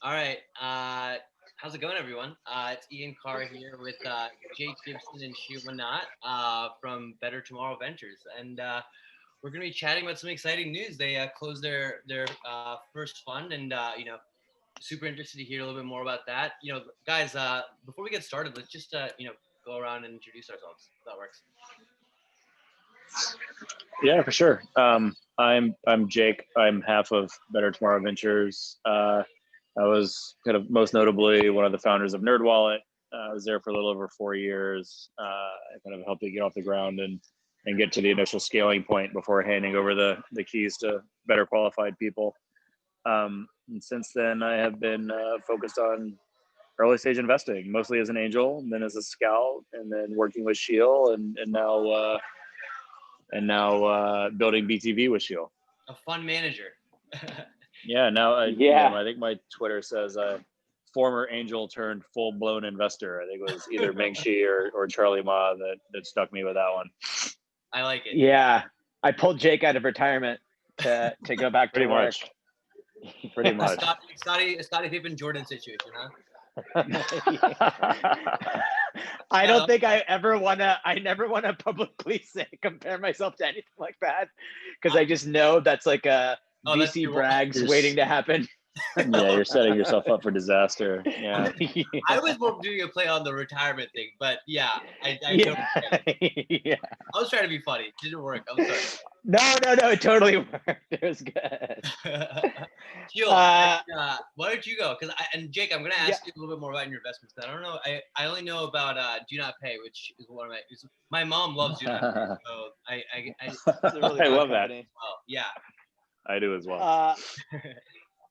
All right. How's it going, everyone? It's Ian Carr here with Jake Gibson and Sheel from Better Tomorrow Ventures, and we're going to be chatting about some exciting news. They closed their first fund, and super interested to hear a little bit more about that. Guys, before we get started, let's just go around and introduce ourselves. If that works. Yeah, for sure. I'm Jake. I'm half of Better Tomorrow Ventures. I was kind of most notably one of the founders of NerdWallet. I was there for a little over 4 years. I kind of helped it get off the ground and get to the initial scaling point before handing over the keys to better qualified people. And since then, I have been focused on early stage investing, mostly as an angel, and then as a scout, and then working with Sheel, and now building BTV with Sheel. A fund manager. Yeah, now I think my Twitter says former angel turned full-blown investor. I think it was either Ming Shi or Charlie Ma that stuck me with that one. I like it. Yeah, I pulled Jake out of retirement to go back to Pretty work. much. Pretty much. Scottie Pippen Jordan situation, huh? I don't think I never want to publicly compare myself to anything like that, because I just know that's like a VC brags waiting to happen. Yeah, you're setting yourself up for disaster. Yeah. I was more doing a play on the retirement thing, but yeah, I was trying to be funny. It didn't work. I'm sorry. No, it totally worked. It was good. Sheel, why don't you go? And Jake, I'm gonna ask you a little bit more about your investments. I don't know. I only know about Do Not Pay, which is one of my mom loves Do Not Pay, so I love that. Well, yeah, I do as well.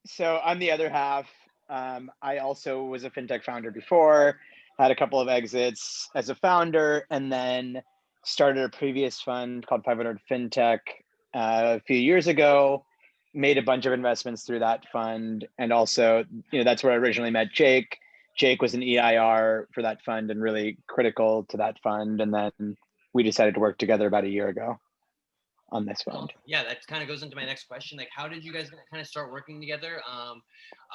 So I'm the other half. I also was a fintech founder before, had a couple of exits as a founder, and then started a previous fund called 500 Fintech a few years ago, made a bunch of investments through that fund. And also, that's where I originally met Jake. Jake was an EIR for that fund and really critical to that fund. And then we decided to work together about a year ago on this fund. Yeah, that kind of goes into my next question. Like, how did you guys kind of start working together?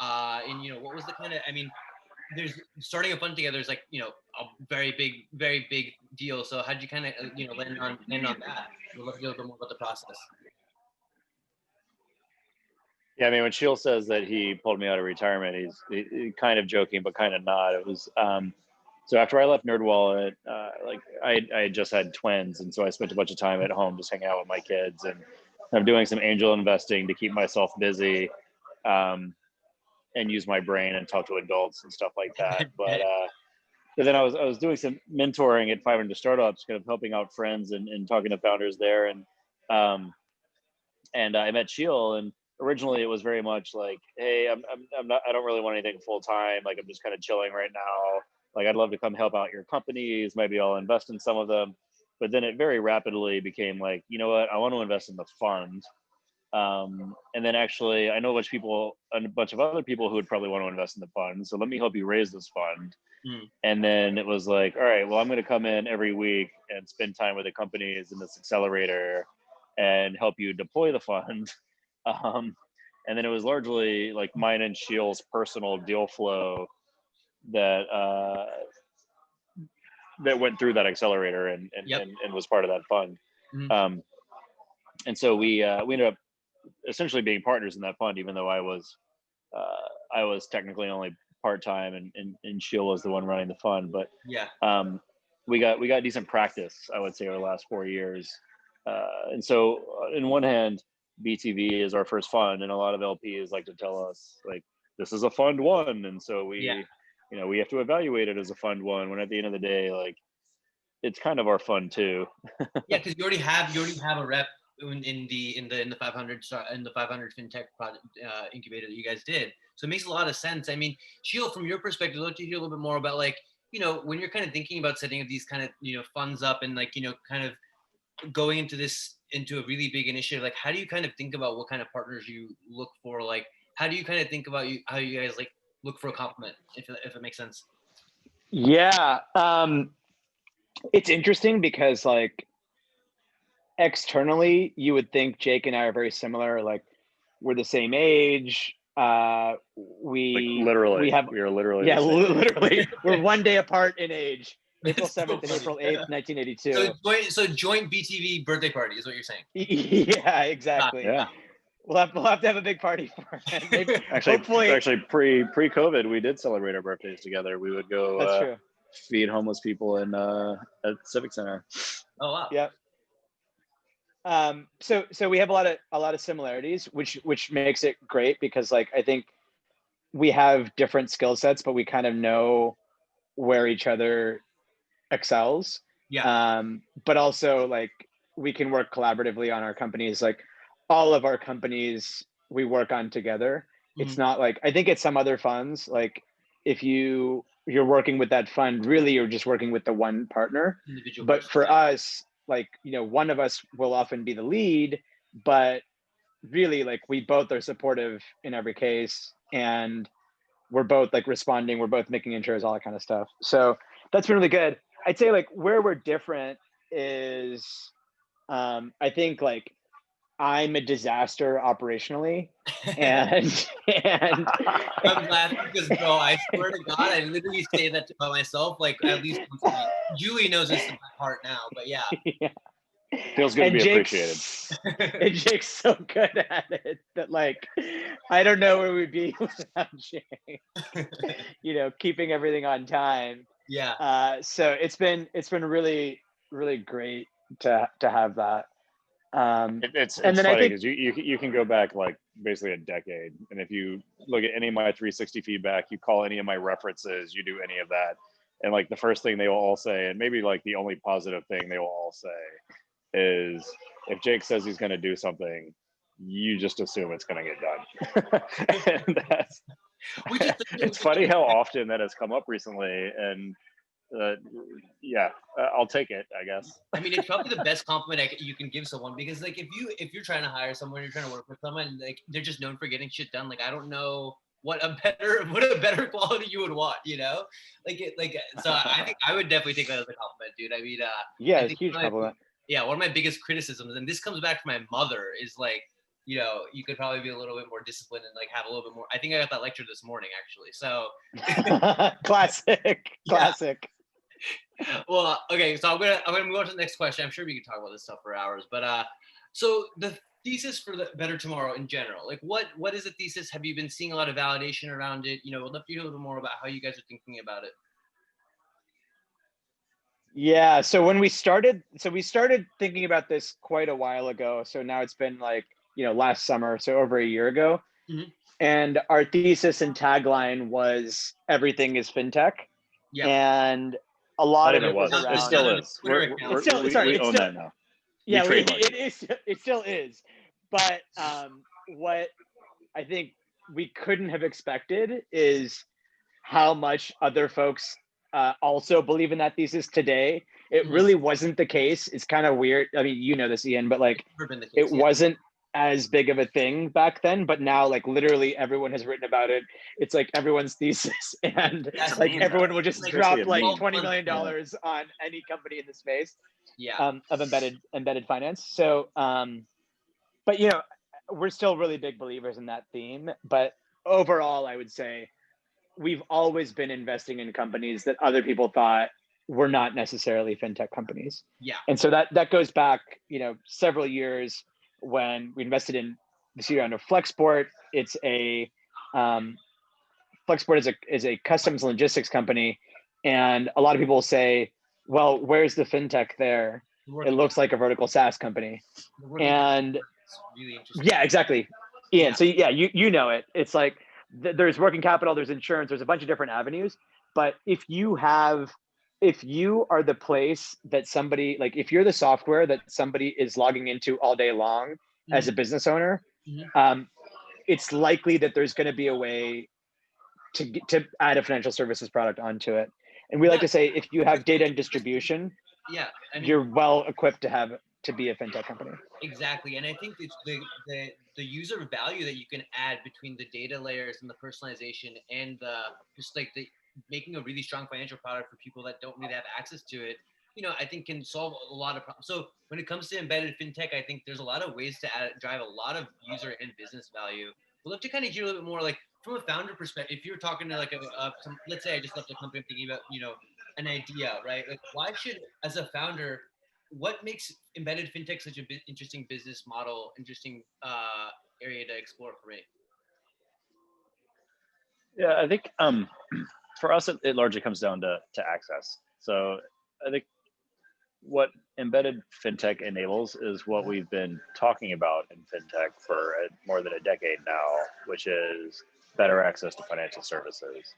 And what was the kind of, there's starting a fund together is like, a very big deal. So how did you kind of, land on that? We'd love to know a little bit more about the process. Yeah, when Sheel says that he pulled me out of retirement, he's kind of joking, but kind of not. It was, so after I left NerdWallet, I had just had twins. And so I spent a bunch of time at home just hanging out with my kids. And I'm doing some angel investing to keep myself busy and use my brain and talk to adults and stuff like that. But then I was doing some mentoring at 500 Startups, kind of helping out friends and talking to founders there. And I met Sheel, and originally it was very much like, hey, I don't really want anything full time. Like, I'm just kind of chilling right now. Like, I'd love to come help out your companies. Maybe I'll invest in some of them. But then it very rapidly became like, you know what? I want to invest in the fund. And then actually, I know a bunch of other people who would probably want to invest in the fund. So let me help you raise this fund. And then it was like, all right, well, I'm going to come in every week and spend time with the companies in this accelerator and help you deploy the fund. And then it was largely like mine and Sheel's personal deal flow that went through that accelerator and was part of that fund. And so we ended up essentially being partners in that fund, even though I was technically only part-time and Sheel was the one running the fund. But we got decent practice, I would say, over the last 4 years. And so in one hand, BTV is our first fund, and a lot of LPs like to tell us like, this is a fund one. And so we have to evaluate it as a fund one, when at the end of the day, like, it's kind of our fund too. Yeah, because you already have a rep in the 500 fintech project incubator that you guys did. So it makes a lot of sense. Sheel, from your perspective, I'd love to hear a little bit more about, like, when you're kind of thinking about setting up these kind of funds up and, like, kind of going into a really big initiative. Like, how do you kind of think about what kind of partners you look for? Like, how do you kind of think about how you guys like look for a complement, if it makes sense? Yeah. It's interesting because, like, externally, you would think Jake and I are very similar. Like, we're the same age. we literally, we have we are literally yeah the same age. literally we're one day apart in age. April That's so 7th and funny. April 8th, 1982. So joint BTV birthday party is what you're saying. Yeah, exactly. Yeah, We'll have to have a big party for it. Maybe, actually, hopefully, pre-COVID, we did celebrate our birthdays together. We would go that's true. feed homeless people in at Civic Center. Oh wow. Yep. So we have a lot of similarities, which makes it great because like I think we have different skill sets, but we kind of know where each other excels. Yeah. But also like we can work collaboratively on our companies. Like all of our companies we work on together. It's Mhm. not like I think at some other funds, like if you're working with that fund, really you're just working with the one partner. Individual But person. for Yeah. us, like, one of us will often be the lead, but really like we both are supportive in every case, and we're both like responding, we're both making intros, all that kind of stuff. So that's been really good. I'd say like where we're different is I think like I'm a disaster operationally, and and I'm laughing because, bro, I swear to God, I literally say that to myself like at least once a week. Julie knows this in my heart now, but yeah. yeah. Feels good to And be appreciated. And Jake's so good at it that like I don't know where we'd be without Jake. Keeping everything on time. Yeah. So it's been really great to have that. It's And then I funny think because you can go back like basically a decade, and if you look at any of my 360 feedback, you call any of my references, you do any of that, and like the first thing they will all say, and maybe like the only positive thing they will all say, is if Jake says he's going to do something, you just assume it's going to get done. And that's Which is it's funny how often that has come up recently, and yeah, I'll take it, I guess. I mean, it's probably the best compliment you can give someone, because like if you're trying to hire someone, you're trying to work with someone, like they're just known for getting shit done. Like I don't know what a better quality you would want, so I think I would definitely take that as a compliment, dude. I mean, yeah, I it's a think huge compliment. one of my biggest criticisms, and this comes back from my mother, is like, you could probably be a little bit more disciplined and like have a little bit more. I think I got that lecture this morning actually. So Classic. well, okay, so I'm gonna move on to the next question. I'm sure we could talk about this stuff for hours, but so the thesis for the Better Tomorrow in general, like what is the thesis? Have you been seeing a lot of validation around it? I'd love to hear a little more about how you guys are thinking about it. Yeah, so we started thinking about this quite a while ago. So now it's been like, last summer, so over a year ago. Mhm. And our thesis and tagline was everything is fintech. Yeah. And a lot of Not it even was was. around. It still is. It's still- We own that now. Yeah, We trademarked it is. It still is. But what I think we couldn't have expected is how much other folks also believe in that thesis today. It Mhm. really wasn't the case. It's kind of weird. I mean, you know this, Ian, but like Never been the case, it yeah. wasn't as big of a thing back then, but now like literally everyone has written about it. It's like everyone's thesis, and That's like meme everyone now. will just It's drop basically a like meme. $20 million on any company in the space Yeah. of embedded finance. So but we're still really big believers in that theme. But overall, I would say we've always been investing in companies that other people thought were not necessarily fintech companies. Yeah. And so that goes back, several years when we invested in the seed round of Flexport. It's a Flexport is a customs logistics company, and a lot of people will say, "Well, where's the fintech there? It looks like a vertical SaaS company." And it's really interesting. yeah, exactly, Ian. Yeah. So yeah, you know it. It's like there's working capital, there's insurance, there's a bunch of different avenues. But if you are the place that somebody, like if you're the software that somebody is logging into all day long as a business owner, it's likely that there's going to be a way to add a financial services product onto it. And we like to say, if you have data and distribution, I mean, you're well equipped to be a fintech company. Exactly, and I think it's the user value that you can add between the data layers and the personalization and just like the making a really strong financial product for people that don't really have access to it, I think can solve a lot of problems. So when it comes to embedded fintech, I think there's a lot of ways to drive a lot of user and business value. we'd love to kind of hear a little bit more, like from a founder perspective. If you're talking to like let's say I just left a company, I'm thinking about, an idea, right? Like why should, as a founder, what makes embedded fintech such a interesting business model, interesting area to explore for me? Yeah, I think for us, it largely comes down to access. So I think what embedded fintech enables is what we've been talking about in fintech for more than a decade now, which is better access to financial services.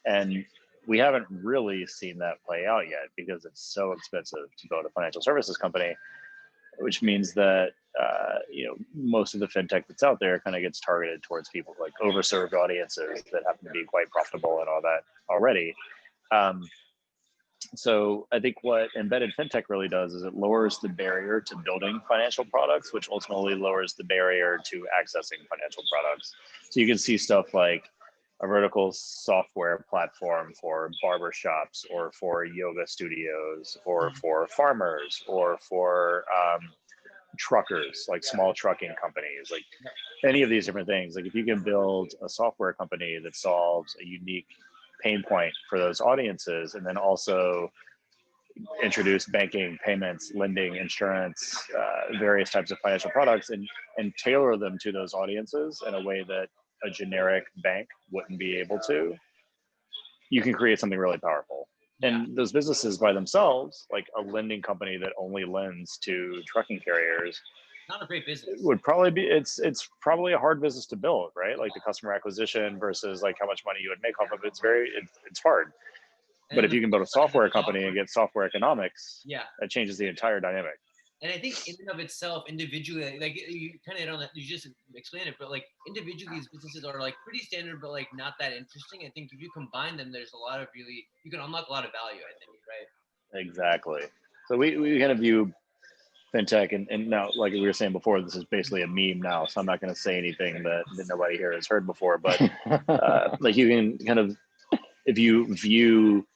And we haven't really seen that play out yet because it's so expensive to build a financial services company, which means that most of the fintech that's out there kind of gets targeted towards people like overserved audiences that happen to be quite profitable and all that already. So I think what embedded fintech really does is it lowers the barrier to building financial products, which ultimately lowers the barrier to accessing financial products. So you can see stuff like a vertical software platform for barbershops or for yoga studios or for farmers or for truckers, like small trucking companies, like any of these different things. Like if you can build a software company that solves a unique pain point for those audiences, and then also introduce banking, payments, lending, insurance, various types of financial products, and tailor them to those audiences in a way that a generic bank wouldn't be able to, you can create something really powerful. And those businesses by themselves, like a lending company that only lends to trucking carriers, Not a great business. would probably be, it's probably a hard business to build, right? Like the customer acquisition versus like how much money you would make off of it's hard. But if you can build a software company and get software economics, that changes the entire dynamic. And I think in and of itself, individually, like you kind of hit on that, you just explained it, but like individually, these businesses are like pretty standard, but like not that interesting. I think if you combine them, there's a lot of you can unlock a lot of value, I think, right? Exactly. So we kind of view fintech, and now, like we were saying before, this is basically a meme now, so I'm not going to say anything that nobody here has heard before, but like you can kind of, if you view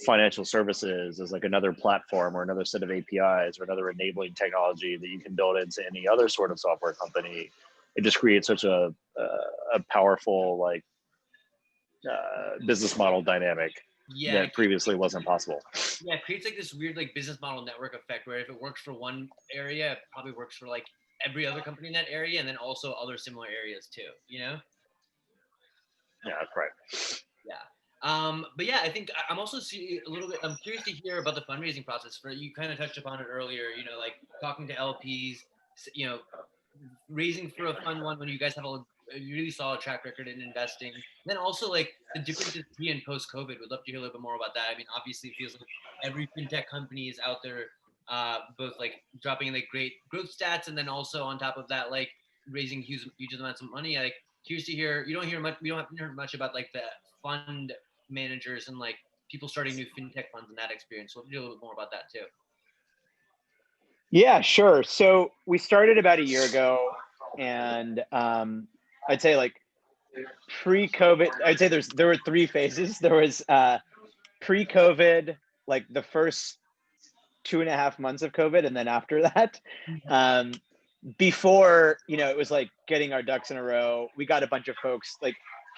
financial services as like another platform or another set of APIs or another enabling technology that you can build into any other sort of software company, it just creates such a powerful like business model dynamic that previously wasn't possible. Yeah, it creates like this weird like business model network effect where if it works for one area, it probably works for like every other company in that area, and then also other similar areas too, Yeah, that's right. Yeah. But yeah, I think I'm also I'm curious to hear about the fundraising process. You kind of touched upon it earlier, like talking to LPs, raising for a fun one when you guys have a really solid track record in investing. And then also like the differences pre and post COVID. Would love to hear a little bit more about that. I mean, obviously it feels like every fintech company is out there, both like dropping like great growth stats, and then also on top of that, like raising huge amounts of money. Like curious to hear, we don't have heard much about like the fund managers and like people starting new fintech funds and that experience. So we'll do a little bit more about that too. Yeah, sure. So we started about a year ago, and I'd say like pre-COVID, I'd say there were three phases. There was pre-COVID, like the first 2.5 months of COVID, and then after that, before, it was like getting our ducks in a row. We got a bunch of folks like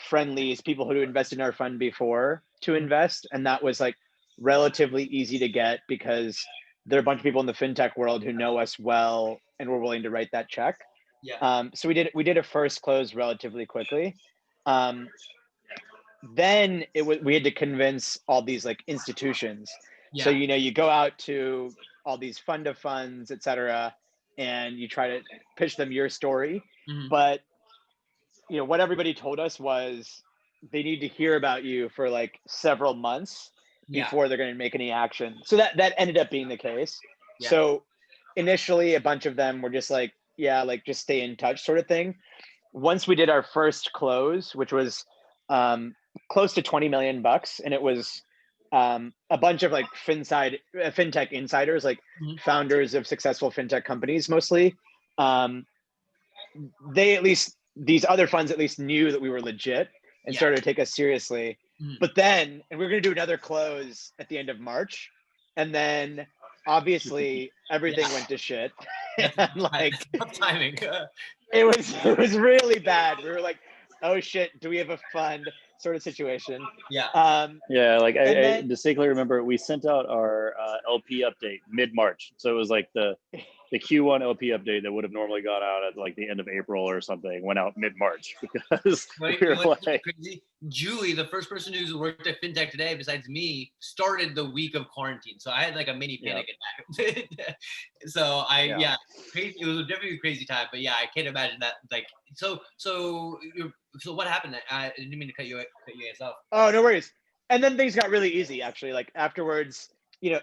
friendlies, people who invested in our fund before to invest, and that was like relatively easy to get because there are a bunch of people in the fintech world who know us well and were willing to write that check. So we did a first close relatively quickly. Then we had to convince all these like institutions. So you go out to all these fund of funds, et cetera, and you try to pitch them your story. But what everybody told us was they need to hear about you for like several months before they're going to make any action. So that ended up being the case. So initially a bunch of them were just like, like just stay in touch sort of thing. Once we did our first close, which was close to $20 million, and it was a bunch of like fintech insiders, like founders of successful fintech companies mostly. These other funds at least knew that we were legit and started to take us seriously. But then, and we were going to do another close at the end of March. And then obviously everything Yeah. went to shit. That's, And like that's tough timing. it was really bad. We were like, oh shit, do we have a fund sort of situation? Yeah. Yeah, like And I then distinctly remember we sent out our LP update mid-March, so it was like the Q1 LP update that would have normally gone out at like the end of April or something went out mid-March because we were What's like, crazy? Julie, the first person who's worked at Fintech today, besides me, started the week of quarantine. So I had like a mini panic attack. So Yeah. crazy. It was definitely a crazy time. But yeah, I can't imagine that. Like, so what happened? I didn't mean to cut you guys off. oh, no worries. And then things got really easy actually. Like afterwards,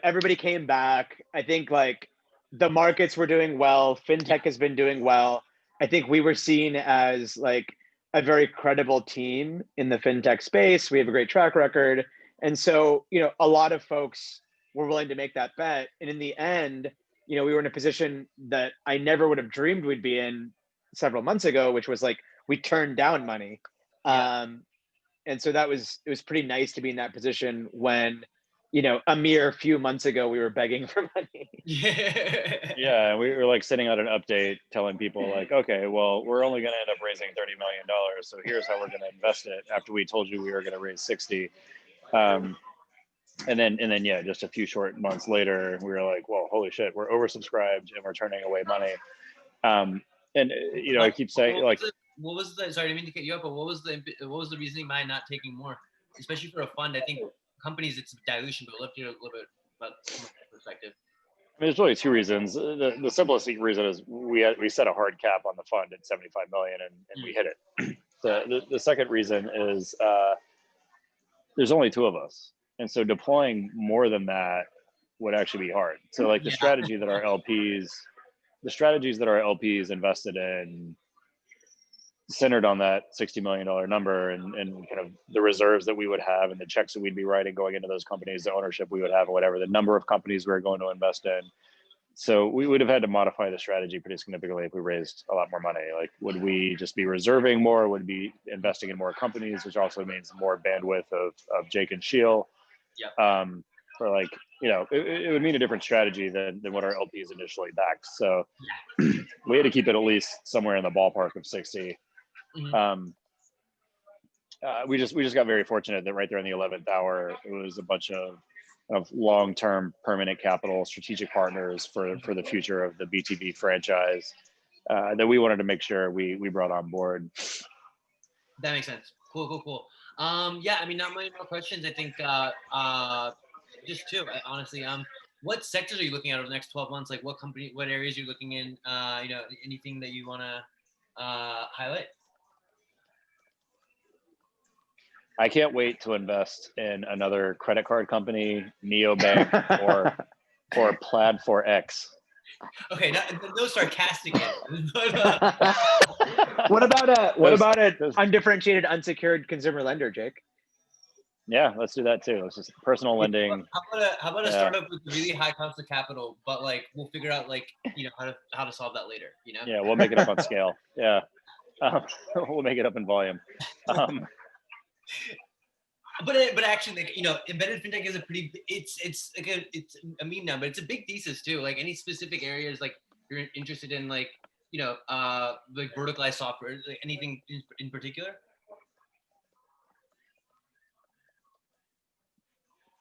everybody came back. I think like the markets were doing well. Yeah, Fintech has been doing well. I think we were seen as like a very credible team in the fintech space. We have a great track record. And so, a lot of folks were willing to make that bet. And in the end, we were in a position that I never would have dreamed we'd be in several months ago, which was like we turned down money. yeah. And so it was pretty nice to be in that position when, a mere few months ago we were begging for money. Yeah. Yeah, we were like sending out an update telling people like, okay, well, we're only going to end up raising $30 million, so here's how we're going to invest it. After we told you we were going to raise 60, and then yeah, just a few short months later, we were like, well, holy shit, we're oversubscribed and we're turning away money. And I keep saying like, what was the sorry, I didn't mean to cut you up, but what was the reasoning behind not taking more, especially for a fund? I think companies it's dilution, but I'd love to hear a little bit about from a perspective. I mean, there's really two reasons. The simplest reason is we set a hard cap on the fund at 75 million, and we hit it. The second reason is there's only two of us, and so deploying more than that would actually be hard. So like the strategies that our LPs invested in centered on that $60 million number and kind of the reserves that we would have and the checks that we'd be writing going into those companies, the ownership we would have, or whatever, the number of companies we were going to invest in. So we would have had to modify the strategy pretty significantly if we raised a lot more money. Like, would we just be reserving more? Would we be investing in more companies, which also means more bandwidth of Jake and Sheel? Yeah. Or like, it would mean a different strategy than what our LPs initially backed. So we had to keep it at least somewhere in the ballpark of 60. Mm-hmm. We just got very fortunate that right there in the 11th hour, it was a bunch of long-term permanent capital strategic partners for the future of the BTB franchise that we wanted to make sure we brought on board. That makes sense. Cool. Yeah, I mean, not many more questions. I think just two, honestly. What sectors are you looking at over the next 12 months? Like what areas you're looking in? Anything that you want to highlight? I can't wait to invest in another credit card company, neobank, or Plaid 4X. Okay, no sarcastic. What about an undifferentiated unsecured consumer lender, Jake? Yeah, let's do that too. It's just personal lending. How about a startup with really high cost of capital, but like we'll figure out like how to solve that later. Yeah, we'll make it up on scale. Yeah, we'll make it up in volume. But actually, like, embedded fintech is it's a meme now, but it's a big thesis too. Like any specific areas like you're interested in, like like verticalized software, like anything in particular?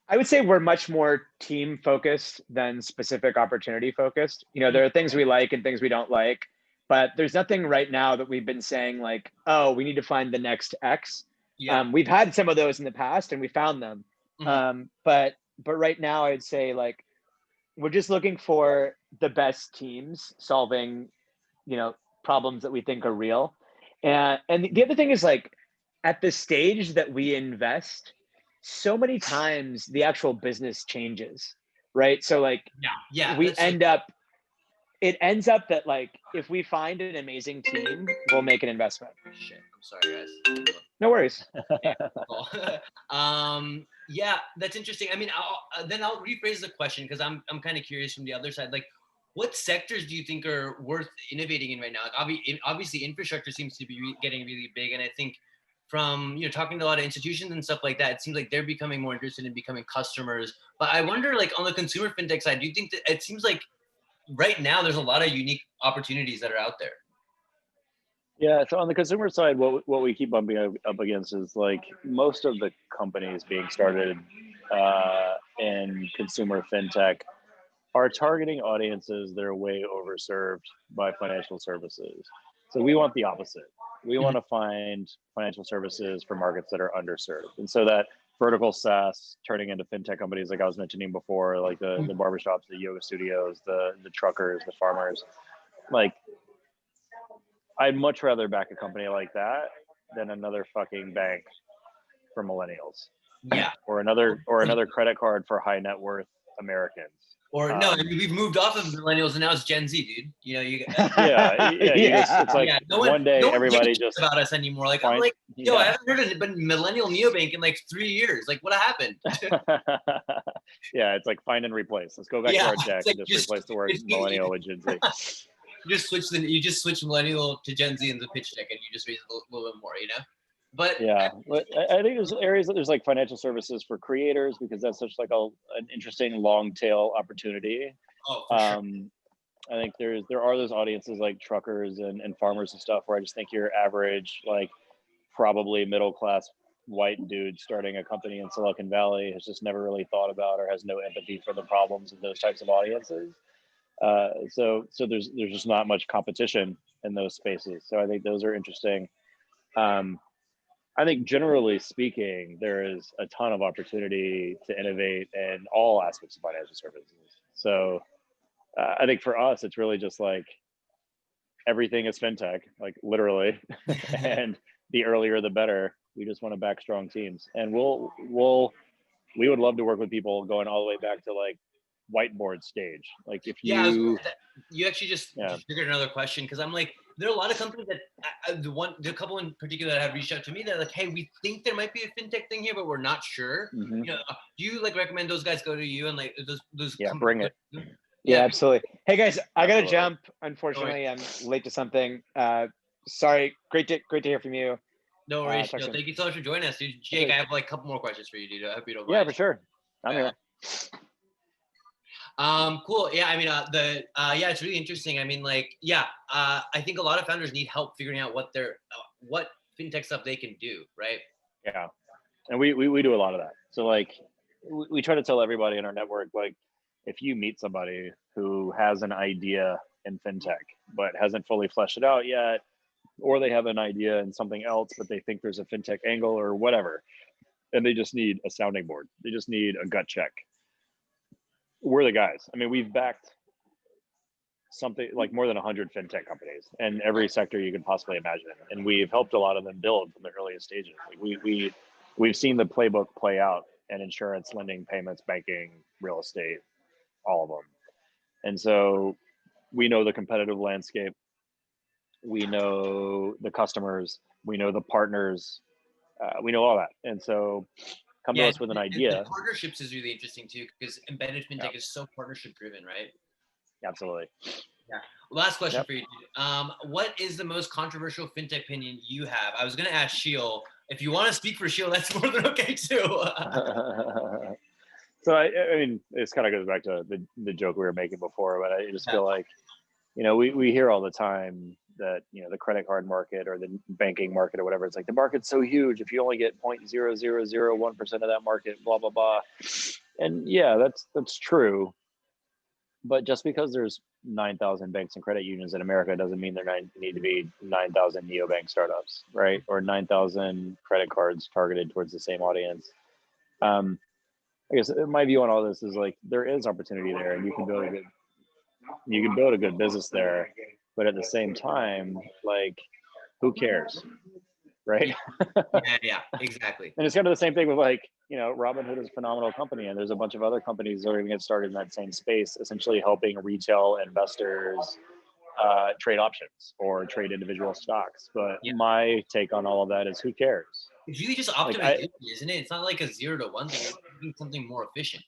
I would say we're much more team focused than specific opportunity focused. There are things we like and things we don't like, but there's nothing right now that we've been saying like, oh, we need to find the next X. Yeah. We've had some of those in the past and we found them. Mm-hmm. But right now I'd say like, we're just looking for the best teams solving, problems that we think are real. And the other thing is like, at the stage that we invest, so many times the actual business changes, right? So like, yeah, it ends up that like, if we find an amazing team, we'll make an investment. Shit, I'm sorry, guys. No worries. Yeah, that's interesting. I mean, I'll rephrase the question because I'm kind of curious from the other side. Like, what sectors do you think are worth innovating in right now? Like, obviously, infrastructure seems to be getting really big, and I think from talking to a lot of institutions and stuff like that, it seems like they're becoming more interested in becoming customers. But I wonder, like on the consumer fintech side, do you think that it seems like right now there's a lot of unique opportunities that are out there? Yeah, so on the consumer side, what we keep bumping up against is like most of the companies being started in consumer fintech are targeting audiences that are way overserved by financial services. So we want the opposite. We want to find financial services for markets that are underserved. And so that vertical SaaS turning into fintech companies, like I was mentioning before, like the barbershops, the yoga studios, the truckers, the farmers, like I'd much rather back a company like that than another fucking bank for millennials. Yeah. Or another credit card for high net worth Americans. Or no, I mean, we've moved off of millennials and now it's Gen Z, dude. It's like one day everybody just about us anymore. Like I'm like, I haven't heard of a millennial neobank in like 3 years. Like, what happened? Yeah, it's like find and replace. Let's go back to our deck and just replace the word millennial with Gen Z. You just switch millennial to Gen Z in the pitch deck, and you just raise it a little bit more, But yeah, I think there's areas that there's like financial services for creators because that's such like an interesting long tail opportunity. Oh, for sure. I think there are those audiences like truckers and farmers and stuff where I just think your average like probably middle class white dude starting a company in Silicon Valley has just never really thought about or has no empathy for the problems of those types of audiences. So there's just not much competition in those spaces. So I think those are interesting. I think generally speaking, there is a ton of opportunity to innovate in all aspects of financial services. So I think for us, it's really just like everything is fintech, like literally, and the earlier the better. We just want to back strong teams, and we would love to work with people going all the way back to like whiteboard stage. Like if you actually just triggered another question, because I'm like, there are a lot of companies that the couple in particular that have reached out to me that are like, hey, we think there might be a fintech thing here, but we're not sure. Mm-hmm. Do you like recommend those guys go to you and like those bring it. Yeah, absolutely. Hey guys, I gotta jump. Unfortunately, I'm late to something. Sorry. Great to hear from you. No worries. Thank you so much for joining us, dude. Jake, I have like a couple more questions for you, dude. I hope you don't mind. Yeah, for sure. I'm here. Cool. Yeah, I mean, it's really interesting. I mean, I think a lot of founders need help figuring out what fintech stuff they can do, right? Yeah, and we do a lot of that. So like, we try to tell everybody in our network, like, if you meet somebody who has an idea in fintech but hasn't fully fleshed it out yet, or they have an idea in something else but they think there's a fintech angle or whatever, and they just need a sounding board, they just need a gut check, we're the guys. I mean, we've backed something like more than 100 fintech companies in every sector you could possibly imagine, and we've helped a lot of them build from the earliest stages. Like we've seen the playbook play out in insurance, lending, payments, banking, real estate, all of them. And so we know the competitive landscape, we know the customers, we know the partners, we know all that. And so come to us with an idea. The partnerships is really interesting too, because embedded fintech is so partnership driven, right? Absolutely. Yeah. Last question for you, dude. What is the most controversial fintech opinion you have? I was going to ask Sheel. If you want to speak for Sheel, that's more than okay too. So I mean, this kind of goes back to the joke we were making before, but I just feel like, we hear all the time that, the credit card market or the banking market or whatever, it's like the market's so huge. If you only get 0.0001% of that market, blah, blah, blah. And yeah, that's true. But just because there's 9,000 banks and credit unions in America doesn't mean there need to be 9,000 neobank startups, right? Or 9,000 credit cards targeted towards the same audience. I guess my view on all this is like, there is opportunity there, and you can build a good business there, but at the same time, like, who cares, right? Yeah, exactly. And it's kind of the same thing with like, Robinhood is a phenomenal company, and there's a bunch of other companies that are going to get started in that same space, essentially helping retail investors trade options or trade individual stocks. But my take on all of that is, who cares? It's really just optimization, isn't it? It's not like a 0 to 1 thing. It's doing something more efficient.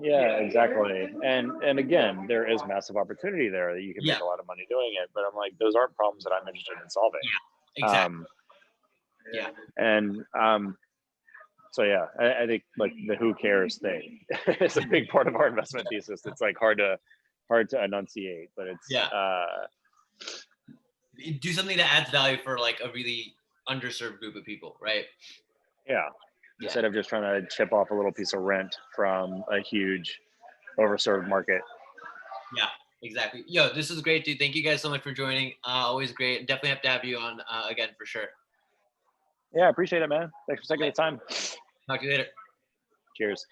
Yeah, exactly. And again, there is massive opportunity there that you can make a lot of money doing it. But I'm like, those aren't problems that I'm interested in solving. Yeah, exactly. Yeah. And so yeah, I think like the who cares thing is a big part of our investment thesis. It's like hard to enunciate, but it's Yeah. Do something that adds value for like a really underserved group of people, right? yeah. Instead of just trying to chip off a little piece of rent from a huge overserved market. Yeah, exactly. Yo, this is great, dude. Thank you guys so much for joining. Always great. Definitely have to have you on again for sure. Yeah, I appreciate it, man. Thanks for taking the time. Talk to you later. Cheers.